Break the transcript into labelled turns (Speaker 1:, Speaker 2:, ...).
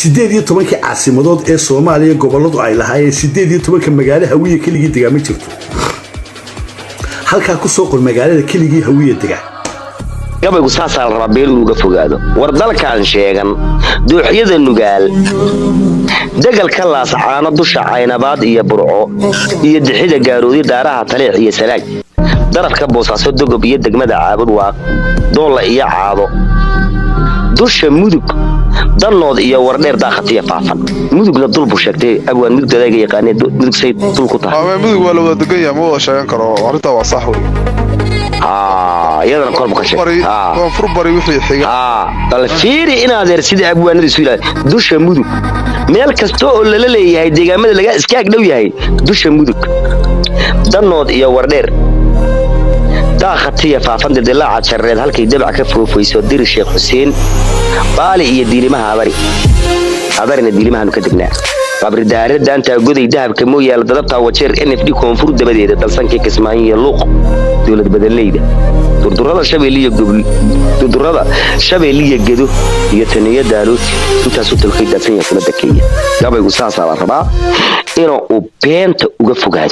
Speaker 1: sideed tobanka caasimadood ee Soomaaliya goboladu ay lahaayeen sideed tobanka magaalo hawiye keligii degaama jirto halka ku soo qol magaalada keligii hawiye degaa
Speaker 2: gabaygu saasa la rabaa beel uga fogaado war dalkaan sheegan dooxyada nugaal dagalka laascaano dusha caynabaad iyo burco iyo dixida gaaroodi daaraha taleex iyo salaag darafka boosaaso dogob iyo degmada caabud waa doolla iyo caado dusha mudug danood iyo wardheer daaqatiya faafan mudugna dulbu sheegtay abwaan mudug dadayga yaqaanay mudug say dul ku tahay
Speaker 3: mudug waa la wada degan yahay ma wada sheegan karo arinta waa sax weey
Speaker 2: يلا كرب كشة
Speaker 3: فربري وحي حاجة
Speaker 2: الفيري إن هذا رصيد أبوان السويلة دوش مودك مال كستو ولا لا هي ديجا ماذا لقى إسكاك دوي هاي دوش مودك دنود يا وردير دا خطية فافند دللا عشرين هالكي دبع كفو فيسو دير الشيخ حسين بالي يديني ما هابري هابرنا ديني ما هنكتبنا قبل دارة دانت جودي ذهب كمية لضربتها وشير إن في كونفور دبدية تلصق كسمانية اللوق دولة بدلية دردرة شبيلية قبل دردرة شبيلية جدو يتنية دارو أنت صوت الخيدة سنة دكية قبل يقصاص على الرباع إنه وبنت وقفوا قاعد